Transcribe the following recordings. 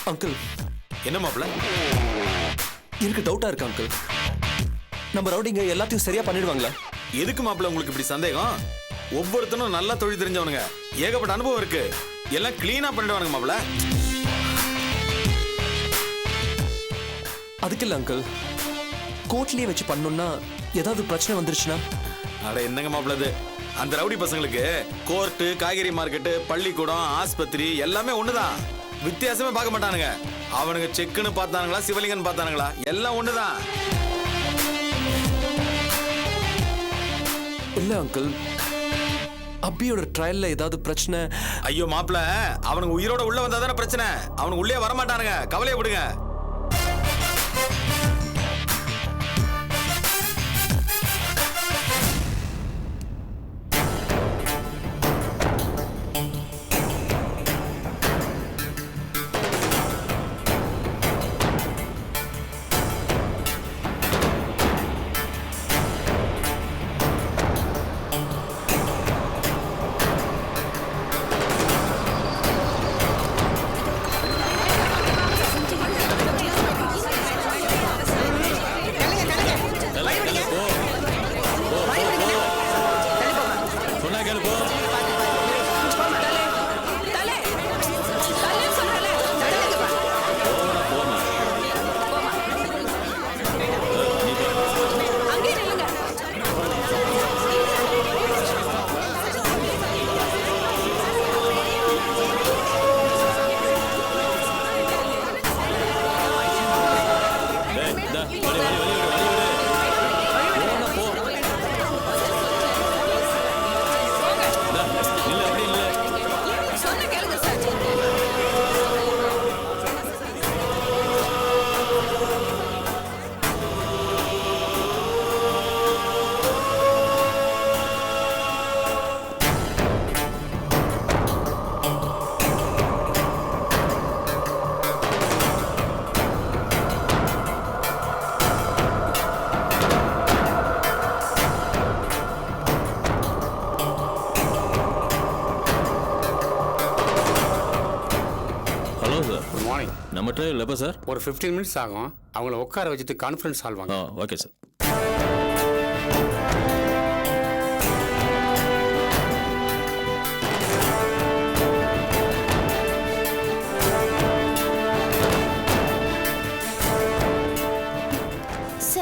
Uncle, என்ன மாப்பிள்ள? எனக்கு டவுட்டா இருக்கு அங்கிள். நம்ம ரவுடிங்க எல்லாத்தையும் சரியா பண்ணிடுவாங்களா? எதுக்கு மாப்பிள்ள உங்களுக்கு இப்படி சந்தேகம்? ஒவ்வொருத்தனும் நல்லா தொழில் தெரிஞ்சவனுங்க, ஏகப்பட்ட அனுபவம் இருக்கு, எல்லாம் கிளீனா பண்ணிடுவானுங்க மாப்பிள்ள. அதுக்கு இல்ல அங்கிள், கோர்ட்லயே வச்சு பண்ணோம்னா ஏதாவது பிரச்சனை வந்துருச்சுன்னா? அட என்னங்க மாப்பிள்ள இது? அந்த ரவுடி பசங்களுக்கு கோர்ட்டு, காய்கறி மார்க்கெட்டு, பள்ளிக்கூடம், ஆஸ்பத்திரி எல்லாமே ஒண்ணுதான். வித்தியாசமே பார்க்க மாட்டானுங்க. அவனுங்க செக்குன்னு பார்த்தானுங்களா, சிவலிங்கன்னு பார்த்தானுங்களா, எல்லாம் ஒண்ணுதான். இல்ல அங்கிள், அப்பியோட ட்ரையல்ல ஏதாவது பிரச்சனை? ஐயோ மாப்பிள்ள, அவனுக்கு உயிரோட உள்ள வந்தா தானே பிரச்சனை. அவனுக்கு உள்ளே வர மாட்டானுங்க, கவலையை விடுங்க. நம்ம ட்ரைவ் எப்போ சார்? ஒரு 15 மினிட்ஸ் ஆகும். அவங்கள உட்கார வச்சுட்டு கான்ஃபரன்ஸ் ஹால் வாங்க. Okay sir.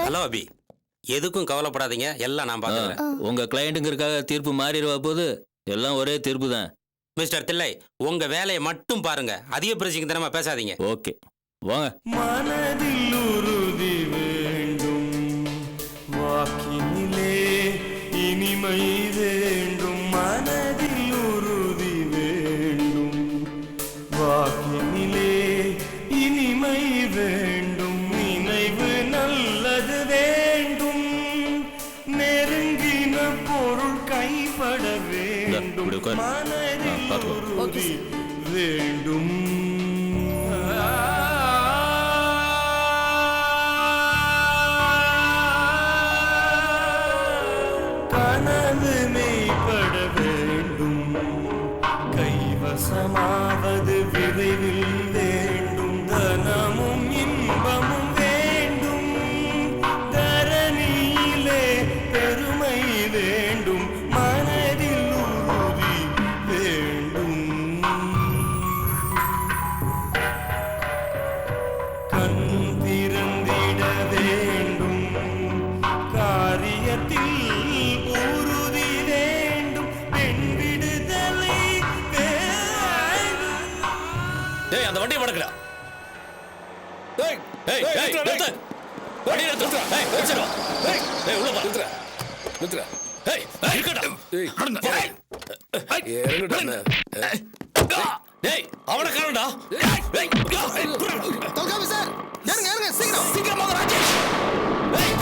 ஹலோ அபி, எதுக்கும் கவலைப்படாதீங்க, எல்லாம் நான் பார்த்துக்கிறேன். உங்க கிளையண்ட்டுங்கிறதுக்காக தீர்ப்பு மாறிடுவா போது, எல்லாம் ஒரே தீர்ப்பு தான். மிஸ்டர் தில்லை, உங்க வேலையை மட்டும் பாருங்க, அதிக பிரச்சனைக்கு தரமா பேசாதீங்க. ஓகே வாங்க. மனதில் உறுதி வேண்டும், வாக்கினிலே இனிமை வேண்டும். மனதில் உறுதி வேண்டும், வாக்கினிலே இனிமை வேண்டும். நினைவு நல்லது வேண்டும், நெருங்கின பொருள் கைப்பட வேண்டும். மனதில் உறுதி வேண்டும். கனவு மெய்ப்பட வேண்டும், கைவசமாவது விரைவில் வேண்டும். தனமும் இன்பமும் வேண்டும், தரணியிலே பெருமை வேண்டும். மனதில் உறுதி வேண்டும், கண் திறந்திட வேண்டும். காரியத்தில் உறுதி வேண்டும், பெண் விடுதலை வேண்டும். டேய், அந்த வண்டியை மடக்குடா. டேய் டேய் டேய், நிறுத்து. வண்டியை நிறுத்து. டேய், நிறுத்துடா. டேய் டேய், உள்ள வா. நிறுத்துடா. நிறுத்துடா. டேய், இருக்கடா. டேய், இறங்குடா. டேய், அவன காணடா. டேய், தொல்காமி சார், ஏறுங்க ஏறுங்க, சீக்கிரம் சீக்கிரம் வாங்க ராஜேஷ். டேய்,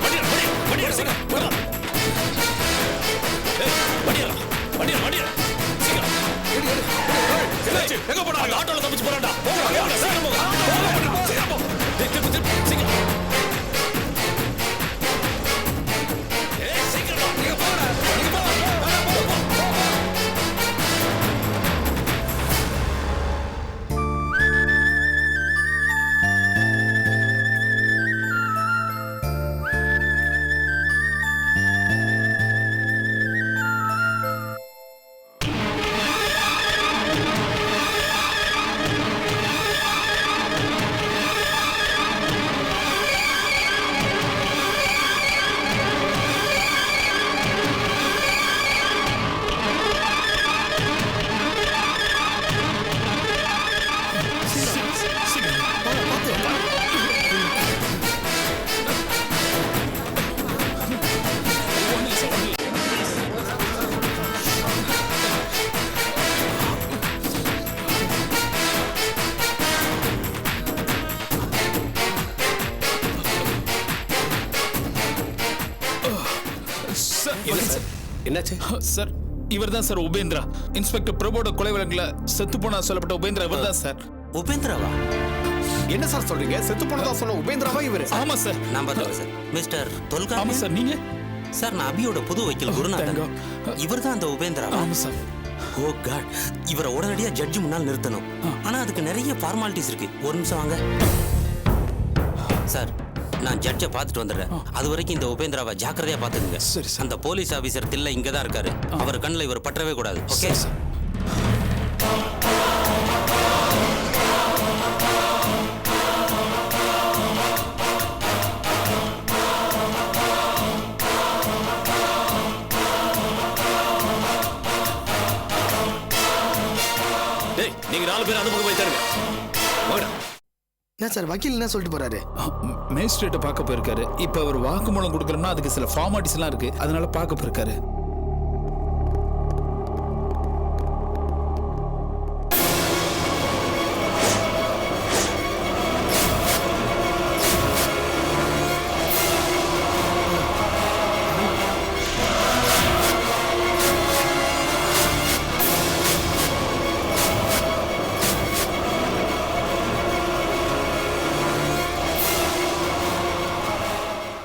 வண்டியை சீக்கிரம். டேய், வண்டியை சீக்கிரம். எங்க போடா? ஆட்டோல தப்பிச்சு போறான்டா. போங்க, சீக்கிரம் போங்க. சீக்கிரம் போ. டேய், திருப்பு சீக்கிரம். ஏய், சீக்கிரம் நீங்க போடா. நீங்க போ. போ. என்னாச்சு? சார் இவர் தான் சார் உபேந்திரா. இன்ஸ்பெக்டர் பிரபோட கொலை வழக்குல செத்து போனா சொல்லப்பட்ட உபேந்திரா இவர் தான் சார். உபேந்திராவா? என்ன சார் சொல்றீங்க? செத்து போனதா சொன்ன உபேந்திராவா இவரு? ஆமா சார். நான் பார்த்துக்கிறேன் சார். மிஸ்டர் தொல்கா. ஆமா சார். நீங்க? சார் நான் அபியோட புது வக்கீல் குருநாதன். இவர் தான் அந்த உபேந்திரா. ஆமா சார். ஓ காட், இவரை உடனடியா ஜட்ஜி முன்னால் நிறுத்தணும். ஆனா அதுக்கு நிறைய ஃபார்மாலிட்டிஸ் இருக்கு. ஒரு நிமிஷம் வாங்க சார். நான் ஜட்ஜை பார்த்துட்டு வந்துடுறேன். அது வரைக்கும் இந்த உபேந்திராவை ஜாக்கிரதையா பார்த்துக்குங்க. சரி சார். அந்த போலீஸ் ஆபீசர் தில்லை இங்க தான் இருக்காரு. அவர் கண்ணில் இவர் பற்றவே கூடாது. Okay sir. டேய் நீங்க 4 பேர் அந்த பக்கம் போய் தருங்க. வாடா. என்ன சார் வக்கீல் என்ன சொல்லிட்டு போறாரு? மேஜிஸ்ட்ரேட்டை பார்க்க போயிருக்காரு. இப்ப அவர் வாக்குமூலம் கொடுக்கணும்னா அதுக்கு சில ஃபார்மாலிட்டிஸ் எல்லாம் இருக்கு. அதனால பார்க்க போயிருக்காரு.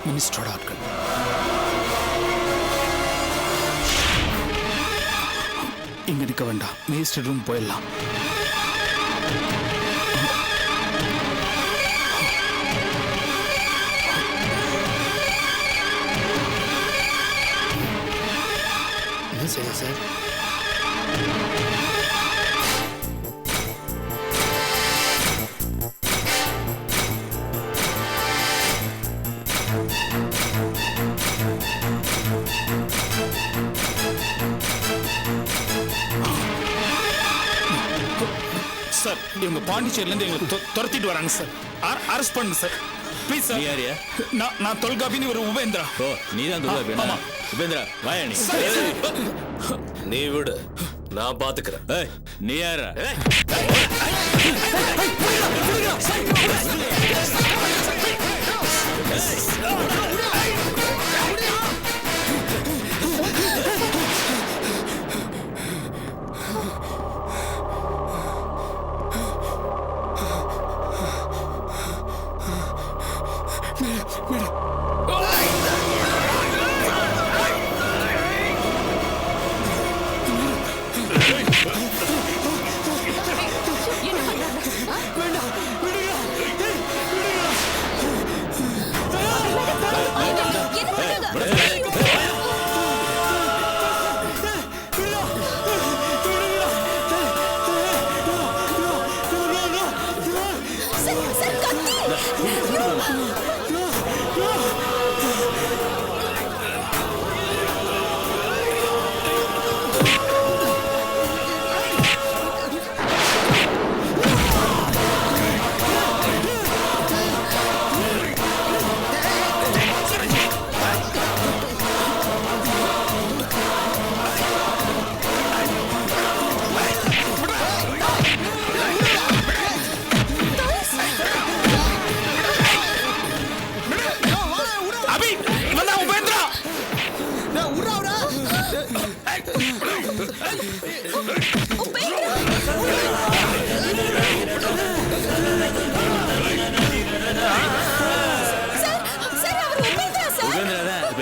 மினிஸ்டரோட ஆட்கள். இங்க நிக்க வேண்டாம். மேஜிஸ்ட்ரேட் ரூம் போயிடலாம். என்ன செய்ய சார்? சார் இவங்க பாண்டிச்சேரியில இருந்து எங்களை துரத்திட்டு வராங்க சார். அரெஸ்ட் பண்ணுங்க சார். Please sir. நீ யாரியா? நான் தொல்காபின்னு ஒரு உபேந்திரா. ஓ நீ தான் தொல்காபி. ஆமா. உபேந்திரா வாயா நீ. நீ விடு, நான் பாத்துக்கிறேன். ஏய் நீ யாரா?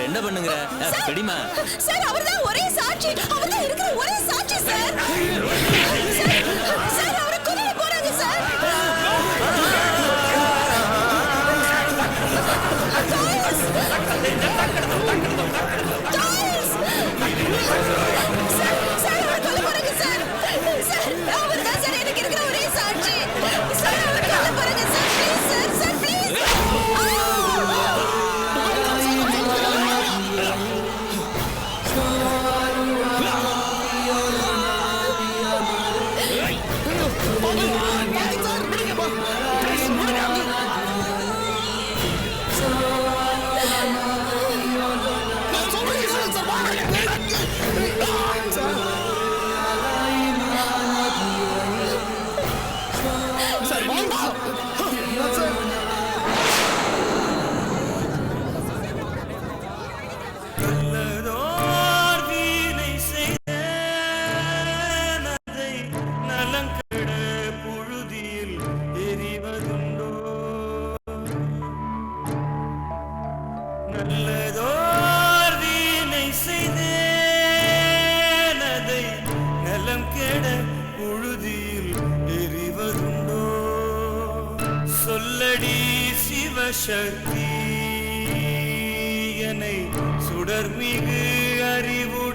என்ன பண்ணுங்கற? பெடிமா சார் அவர்தான் ஒரே சாட்சி. அவர்தான் இருக்கிற ஒரே சாட்சி சார். சார் அவரை கொல்ல போறாங்க சார். அவர்தான் சார் எனக்கு இருக்கிற ஒரே சாட்சி. சார் அவரை கொல்ல போறாங்க sir. Please sir. Sir please.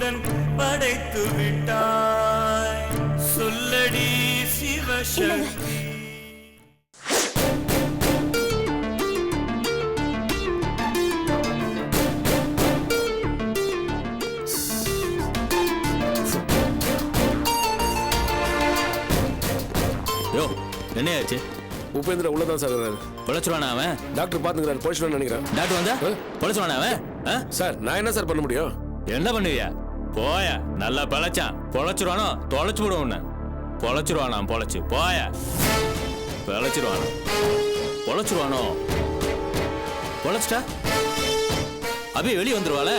Murugan படைத்து விட்டாய் சொல்லடி சிவசக்தி யோ என்ன ஆச்சு? உபேந்திரா உள்ளதான் சார் இருக்கிறாரு. பொழைச்சிருவானா அவன்? டாக்டர் பாத்துக்கிறாரு, போயிடுவான்னு நினைக்கிறேன். டாக்டர் வந்தா பொழைச்சிருவானா அவன்? ஆ? சார் நான் என்ன சார் பண்ண முடியும்? என்ன பண்ணுவியா? போயா, நல்லா பிழைச்சான். பொழைச்சிருவானோ தொலைச்சு விடும் உன்னை. பொழைச்சிருவானா? பொழைச்சு போயா, பிழைச்சிருவானோ? பொழைச்சிருவானோ? பொழைச்சிட்டா அபி வெளியே வந்துருவாள.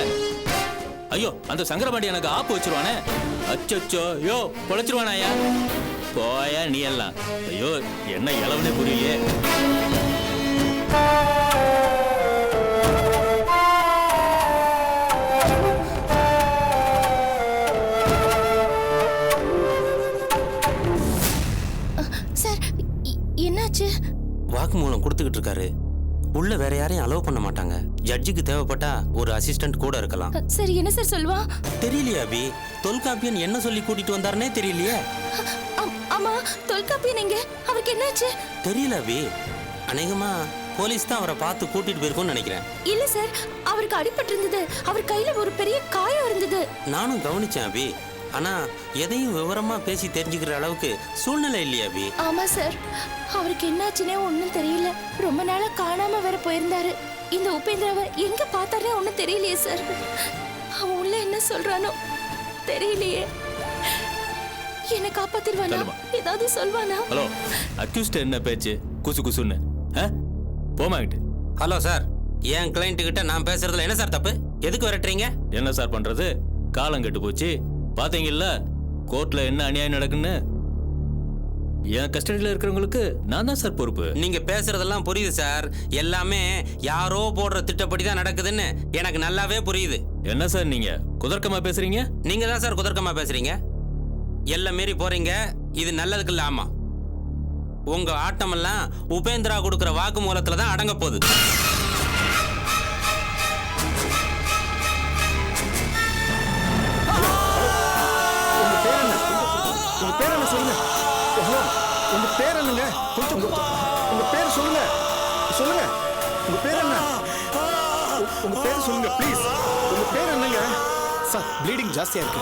ஐயோ, அந்த சங்கரபாண்டி எனக்கு ஆப்பு வச்சிருவானே. அச்சோ, யோ பொழைச்சிருவானாயா? போயா நீ எல்லாம். ஐயோ, என்ன இளவனே புரியலையே. சார் என்னாச்சு? வாக்குமூலம் கொடுத்துக்கிட்டு இருக்காரு. உள்ள வேற யாரையும் அலோவ் பண்ண மாட்டாங்க. ஜட்ஜுக்கு தேவைப்பட்டா ஒரு அசிஸ்டன்ட் கூட இருக்கலாம். சரி, என்ன சார் சொல்வா? தெரியலையா அபி? தொல்காப்பியன் என்ன சொல்லி கூட்டிட்டு வந்தாருன்னே தெரியலையே. ஆமா, தொல்காப்பியன் எங்க? அவருக்கு என்னாச்சு? தெரியல அபி. அநேகமா போலீஸ் தான் அவரை பார்த்து கூட்டிட்டு போயிருக்கும்னு நினைக்கிறேன். இல்ல சார், அவருக்கு அடிபட்டு இருந்தது. அவர் கையில ஒரு பெரிய காயம் இருந்தது. நானும் கவனிச்சேன் அபி. ஆனா எதையும் விவரமா பேசி தெரிஞ்சுக்கிற அளவுக்கு சூழ்நிலை இல்லையா அபி? ஆமா சார், அவருக்கு என்னாச்சுன்னே ஒன்றும் தெரியல. ரொம்ப நாளா காணாம வேற போயிருந்தாரு. இந்த உபேந்திராவை எங்க பார்த்தாரே ஒன்றும் தெரியலையே சார். அவன் உள்ள என்ன சொல்றானோ தெரியலையே. என்ன காப்பாத்திடுவானா? ஏதாவது சொல்வானா? ஹலோ, அக்யூஸ்ட் என்ன பேச்சு குசு குசுன்னு? போமாங்கிட்டு. ஹலோ சார், என் கிளைண்ட் கிட்ட நான் பேசுறதுல என்ன சார் தப்பு? எதுக்கு விரட்டுறீங்க? என்ன சார் பண்றது? காலம் கெட்டு போச்சு. பாத்தீங்கல்ல கோர்ட்ல என்ன அநியாயம் நடக்குன்னு. என் கஸ்டடியில் இருக்கிறவங்களுக்கு நான் தான் சார் பொறுப்பு. நீங்க பேசுறதெல்லாம் புரியுது சார். எல்லாமே யாரோ போடுற திட்டப்படி தான் நடக்குதுன்னு எனக்கு நல்லாவே புரியுது. என்ன சார் நீங்க குதர்க்கமா பேசுறீங்க? நீங்க தான் சார் குதர்க்கமா பேசுறீங்க. எல்லாம் மீறி போறீங்க. இது நல்லதுக்கு இல்ல. ஆமா, உங்க ஆட்டமெல்லாம் உபேந்திரா கொடுக்கிற வாக்கு மூலத்துல தான் அடங்க போகுது. உங்க பேர் என்ன சொல்லுங்க? உங்க பேர் என்னங்க? கொஞ்சம் உங்க பேர் சொல்லுங்க. சொல்லுங்க, உங்க பேர் என்ன? உங்க பேர் சொல்லுங்க ப்ளீஸ். உங்க பேர் என்னங்க? சார், ப்ளீடிங் ஜாஸ்தியா இருக்கு.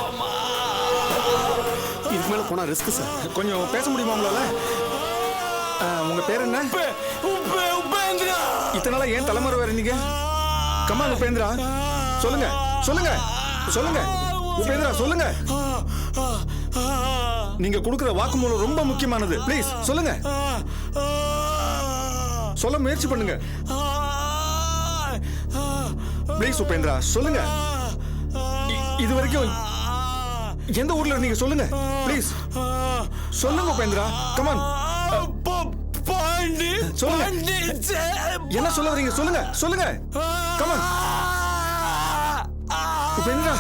இதுக்கு மேல போனா ரிஸ்க் சார். கொஞ்சம் பேச முடியுமா உங்களால? உங்க பேர் என்ன? உபேந்திரா. இத்தனை நாளா ஏன் தலைமுறை வேற நீங்க? கமான் உபேந்திரா, சொல்லுங்க சொல்லுங்க சொல்லுங்க. உபேந்திரா சொல்லுங்க. நீங்க கொடுக்கிற வாக்குமூலம் ரொம்ப முக்கியமானது. ப்ளீஸ் சொல்லுங்க. சொல்ல முயற்சி பண்ணுங்க. ப்ளீஸ் உபேந்திரா சொல்லுங்க. இது வரைக்கும் எந்த ஊர்ல இருந்தீங்க சொல்லுங்க. ப்ளீஸ் சொல்லுங்க உபேந்திரா. கமான் சொல்லுங்க. என்ன சொல்ல வரீங்க? சொல்லுங்க சொல்லுங்க. கமான் உபேந்திரா.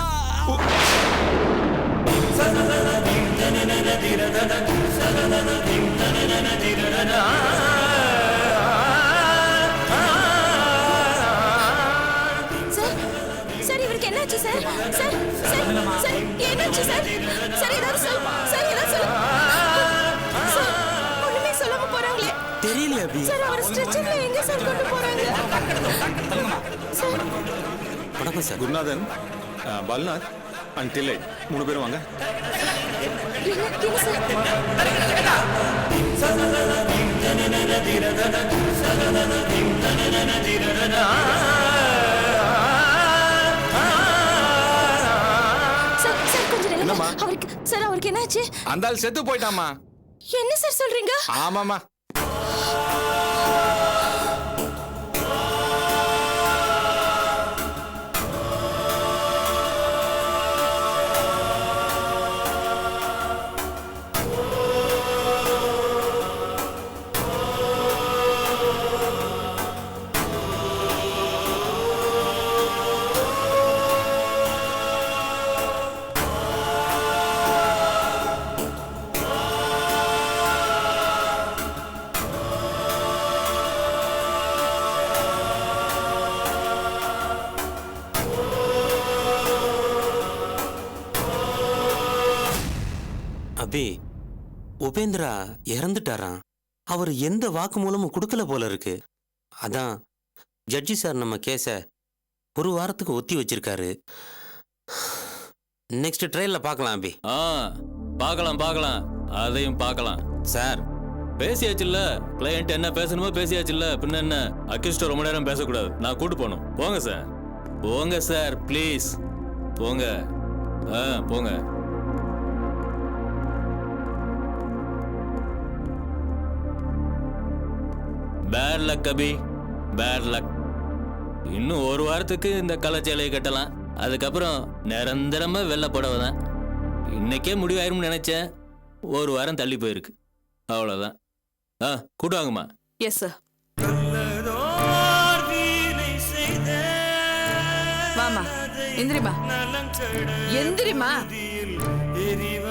சார், இவருக்கு என்னாச்சு சார்? சார் சார் சார் என்னாச்சு சார்? சார் ஏதாவது சொல். சார் ஏதாவது சொல். சார், ஒண்ணுமே சொல்லாம போறாங்களே. தெரியல அபி. சார், அவர் ஸ்ட்ரெச்சர்ல எங்க சார் கொண்டு போறாங்க? சார், வணக்கம் சார். குருநாதன், பால்நாத் அண்ட் டில்லை 3 பேரும் வாங்க. என்ன சார்? சார் கொஞ்சம் நில்லுங்க. அவருக்கு என்னாச்சு? அந்த ஆள் செத்து போயிட்டாமா. என்ன சார் சொல்றீங்க? ஆமாமா. அபி, உபேந்திரா இறந்துட்டாராம். அவர் எந்த வாக்குமூலமும் கொடுக்கல போல இருக்கு. அதான் ஜட்ஜி சார் நம்ம கேஸை ஒரு வாரத்துக்கு ஒத்தி வச்சிருக்காரு. நெக்ஸ்ட் ட்ரையல்ல பார்க்கலாம் அபி. பார்க்கலாம் அதையும் பார்க்கலாம் சார். பேசியாச்சுல்ல, கிளையண்ட் என்ன பேசணுமோ பேசியாச்சுல்ல, பின்ன என்ன அக்யூஸ்ட் ரொம்ப நேரம் பேசக்கூடாது. நான் கூட்டு போகணும். போங்க சார் ப்ளீஸ் போங்க. போங்க. பேட் லக் அபி, பேட் லக். இன்னும் ஒரு வாரத்துக்கு இந்த கள்ளச்சேலையை கட்டலாம். அதுக்கப்புறம் நிரந்தரமா வெள்ளை புடவை தான். இன்னைக்கே முடிவாயிரும்னு நினைச்சேன், ஒரு வாரம் தள்ளி போயிருக்கு. அவ்வளோதான். கூட்டுவாங்கம்மா. Yes sir. நல்லதோர் வீணை செய்த வாமா, எந்திரிமா, எந்திரிமா. எரிவ